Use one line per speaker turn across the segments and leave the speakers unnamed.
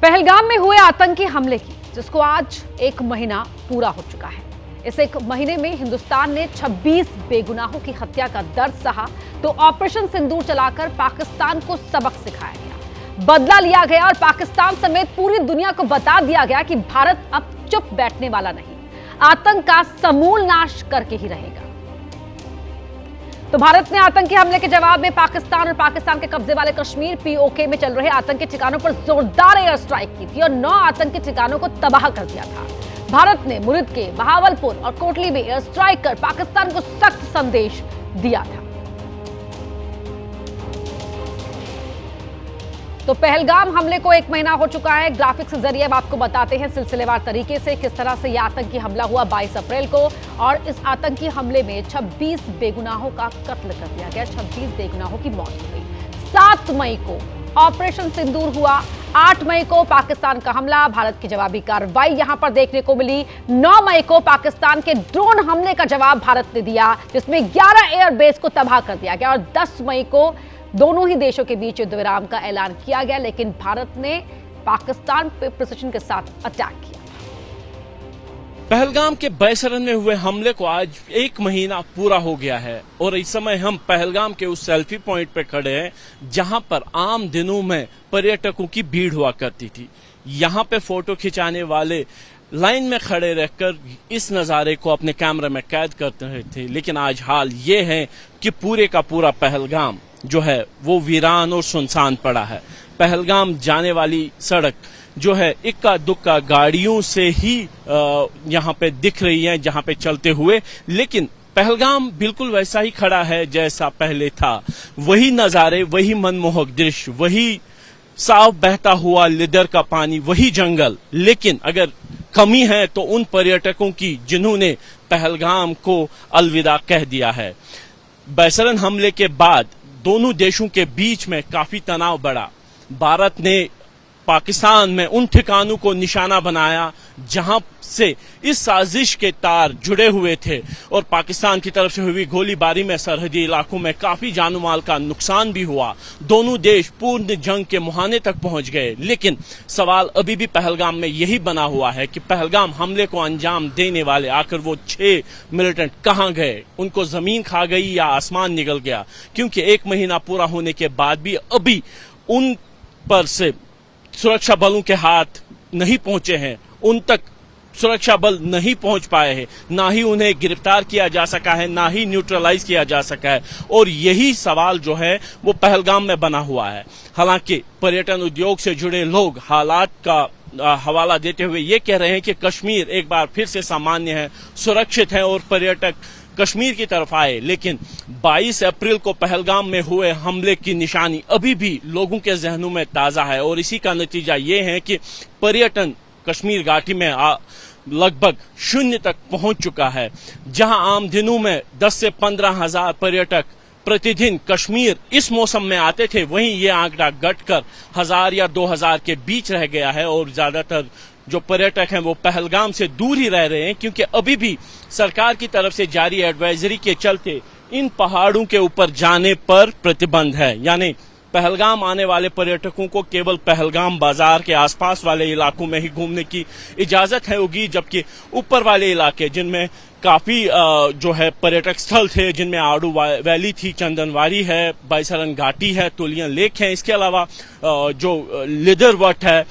पहलगाम में हुए आतंकी हमले की जिसको आज एक महीना पूरा हो चुका है। इस एक महीने में हिंदुस्तान ने 26 बेगुनाहों की हत्या का दर्द सहा तो ऑपरेशन सिंदूर चलाकर पाकिस्तान को सबक सिखाया गया, बदला लिया गया और पाकिस्तान समेत पूरी दुनिया को बता दिया गया कि भारत अब चुप बैठने वाला नहीं, आतंक का समूल नाश करके ही रहेगा। तो भारत ने आतंकी हमले के जवाब में पाकिस्तान और पाकिस्तान के कब्जे वाले कश्मीर पीओके में चल रहे आतंकी ठिकानों पर जोरदार एयर स्ट्राइक की थी और 9 आतंकी ठिकानों को तबाह कर दिया था। भारत ने मुरिद के बहावलपुर और कोटली में एयर स्ट्राइक कर पाकिस्तान को सख्त संदेश दिया था। तो पहलगाम हमले को एक महीना हो चुका है। ग्राफिक्स के जरिए अब आपको बताते हैं सिलसिलेवार तरीके से किस तरह से यह आतंकी हमला हुआ 22 अप्रैल को, और इस आतंकी हमले में 26 बेगुनाहों का कत्ल कर दिया गया, 26 बेगुनाहों की मौत हो गई। 7 मई को ऑपरेशन सिंदूर हुआ, 8 मई को पाकिस्तान का हमला, भारत की जवाबी कार्रवाई यहां पर देखने को मिली। 9 मई को पाकिस्तान के ड्रोन हमले का जवाब भारत ने दिया जिसमें 11 एयरबेस को तबाह कर दिया गया, और 10 मई को दोनों ही देशों के बीच युद्ध विराम का ऐलान किया गया, लेकिन भारत ने पाकिस्तान पर प्रिसिजन के साथ अटैक किया।
पहलगाम के बैसरन में हुए हमले को आज एक महीना पूरा हो गया है और इस समय हम पहलगाम के उस सेल्फी पॉइंट पे खड़े हैं जहां पर आम दिनों में पर्यटकों की भीड़ हुआ करती थी। यहां पे फोटो खिंचाने वाले लाइन में खड़े रहकर इस नज़ारे को अपने कैमरे में कैद करते रहे थे, लेकिन आज हाल ये है कि पूरे का पूरा पहलगाम जो है वो वीरान और सुनसान पड़ा है। पहलगाम जाने वाली सड़क जो है इक्का दुक्का गाड़ियों से ही यहाँ पे दिख रही है जहाँ पे चलते हुए, लेकिन पहलगाम बिल्कुल वैसा ही खड़ा है जैसा पहले था। वही नज़ारे, वही मनमोहक दृश्य, वही साफ बहता हुआ लिदर का पानी, वही जंगल, लेकिन अगर कमी है तो उन पर्यटकों की जिन्होंने पहलगाम को अलविदा कह दिया है। बैसरन हमले के बाद दोनों देशों के बीच में काफी तनाव बढ़ा। भारत ने पाकिस्तान में उन ठिकानों को निशाना बनाया जहां से इस साजिश के तार जुड़े हुए थे, और पाकिस्तान की तरफ से हुई गोलीबारी में सरहदी इलाकों में काफी जानो माल का नुकसान भी हुआ। दोनों देश पूर्ण जंग के मुहाने तक पहुंच गए, लेकिन सवाल अभी भी पहलगाम में यही बना हुआ है कि पहलगाम हमले को अंजाम देने वाले आखिर वो 6 मिलिटेंट कहां गए? उनको जमीन खा गई या आसमान निगल गया? क्योंकि एक महीना पूरा होने के बाद भी अभी उन पर से सुरक्षा बलों के हाथ नहीं पहुंचे हैं, उन तक सुरक्षा बल नहीं पहुंच पाए हैं, ना ही उन्हें गिरफ्तार किया जा सका है, ना ही न्यूट्रलाइज किया जा सका है, और यही सवाल जो है वो पहलगाम में बना हुआ है। हालांकि पर्यटन उद्योग से जुड़े लोग हालात का हवाला देते हुए ये कह रहे हैं कि कश्मीर एक बार फिर से सामान्य है, सुरक्षित है और पर्यटक कश्मीर की तरफ आए, लेकिन 22 अप्रैल को पहलगाम में हुए हमले की निशानी अभी भी लोगों के जहनों में ताजा है, और इसी का नतीजा ये है कि पर्यटन कश्मीर घाटी में लगभग 0 तक पहुंच चुका है। जहां आम दिनों में 10 से 15 हजार पर्यटक प्रतिदिन कश्मीर इस मौसम में आते थे, वहीं ये आंकड़ा घटकर 1000 या 2000 के बीच रह गया है, और ज्यादातर जो पर्यटक हैं वो पहलगाम से दूर ही रह रहे हैं, क्योंकि अभी भी सरकार की तरफ से जारी एडवाइजरी के चलते इन पहाड़ों के ऊपर जाने पर प्रतिबंध है। यानी पहलगाम आने वाले पर्यटकों को केवल पहलगाम बाजार के आसपास वाले इलाकों में ही घूमने की इजाजत है होगी, जबकि ऊपर वाले इलाके जिनमें काफी जो है पर्यटक स्थल थे, जिनमें आड़ू वैली थी, चंदनवारी है, बैसरन घाटी है, तुलियन लेक है, इसके अलावा जो लिदर वट है,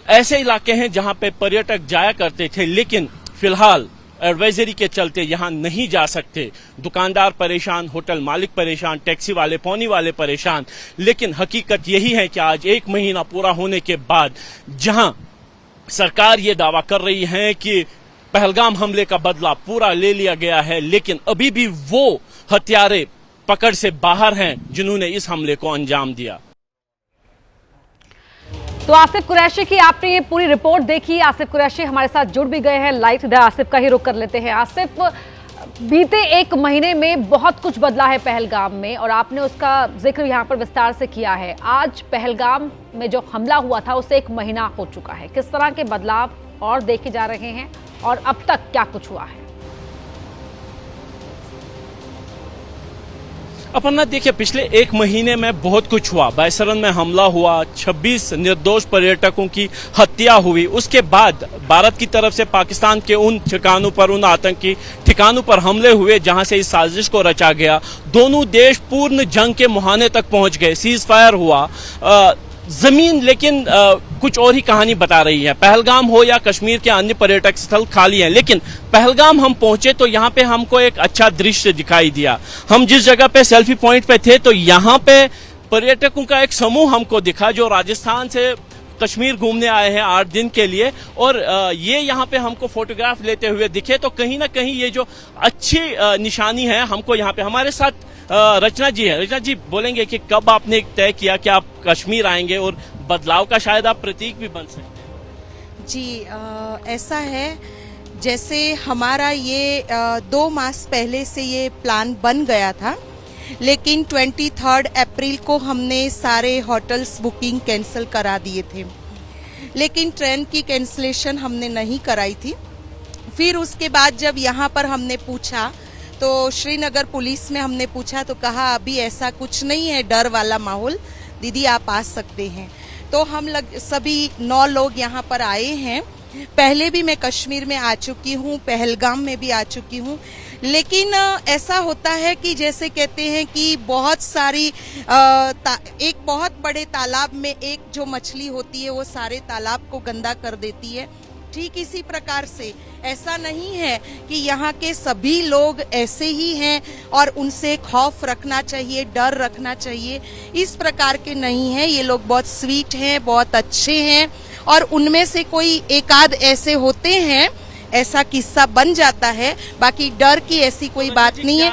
ऐसे इलाके हैं जहां पे पर्यटक जाया करते थे, लेकिन फिलहाल एडवाइजरी के चलते यहां नहीं जा सकते। दुकानदार परेशान, होटल मालिक परेशान, टैक्सी वाले, पौनी वाले परेशान, लेकिन हकीकत यही है कि आज एक महीना पूरा होने के बाद जहां सरकार ये दावा कर रही है कि पहलगाम हमले का बदला पूरा ले लिया गया है, लेकिन अभी भी वो हत्यारे पकड़ से बाहर हैं जिन्होंने इस हमले को अंजाम दिया।
तो आसिफ कुरैशी की आपने ये पूरी रिपोर्ट देखी। आसिफ कुरैशी हमारे साथ जुड़ भी गए हैं लाइव। सीधा आसिफ का ही रुख कर लेते हैं। आसिफ, बीते एक महीने में बहुत कुछ बदला है पहलगाम में, और आपने उसका जिक्र यहाँ पर विस्तार से किया है। आज पहलगाम में जो हमला हुआ था उसे एक महीना हो चुका है, किस तरह के बदलाव और देखे जा रहे हैं और अब तक क्या कुछ हुआ है?
अपर्णा, देखिए पिछले एक महीने में बहुत कुछ हुआ। बैसरन में हमला हुआ, 26 निर्दोष पर्यटकों की हत्या हुई। उसके बाद भारत की तरफ से पाकिस्तान के उन ठिकानों पर, उन आतंकी ठिकानों पर हमले हुए जहां से इस साजिश को रचा गया। दोनों देश पूर्ण जंग के मुहाने तक पहुंच गए, सीज फायर हुआ। जमीन लेकिन कुछ और ही कहानी बता रही है। पहलगाम हो या कश्मीर के अन्य पर्यटक स्थल खाली हैं, लेकिन पहलगाम हम पहुंचे तो यहाँ पे हमको एक अच्छा दृश्य दिखाई दिया। हम जिस जगह पे सेल्फी पॉइंट पे थे तो यहाँ पे पर्यटकों का एक समूह हमको दिखा जो राजस्थान से कश्मीर घूमने आए हैं 8 दिन के लिए, और ये यहाँ पे हमको फोटोग्राफ लेते हुए दिखे। तो कहीं ना कहीं ये जो अच्छी निशानी है हमको यहाँ पे। हमारे साथ रचना जी है। रचना जी, बोलेंगे कि कब आपने तय किया कि आप कश्मीर आएंगे और बदलाव का शायद आप प्रतीक भी बन सकते हैं?
जी, ऐसा है, जैसे हमारा ये 2 मास पहले से ये प्लान बन गया था, लेकिन 23 अप्रैल को हमने सारे होटल्स बुकिंग कैंसिल करा दिए थे। लेकिन ट्रेन की कैंसिलेशन हमने नहीं कराई थी। फिर उसके बाद जब यहाँ पर हमने पूछा तो श्रीनगर पुलिस में हमने पूछा तो कहा अभी ऐसा कुछ नहीं है, डर वाला माहौल, दीदी आप आ सकते हैं। तो हम सभी 9 लोग यहाँ पर आए हैं। पहले भी मैं कश्मीर में आ चुकी हूँ, पहलगाम में भी आ चुकी हूँ, लेकिन ऐसा होता है कि जैसे कहते हैं कि बहुत सारी एक बहुत बड़े तालाब में एक जो मछली होती है वो सारे तालाब को गंदा कर देती है। ठीक इसी प्रकार से ऐसा नहीं है कि यहाँ के सभी लोग ऐसे ही हैं और उनसे खौफ रखना चाहिए, डर रखना चाहिए, इस प्रकार के नहीं है। ये लोग बहुत स्वीट हैं, बहुत अच्छे हैं, और उनमें से कोई एक आध ऐसे होते हैं, ऐसा किस्सा बन जाता है, बाकी डर की ऐसी कोई बात नहीं है।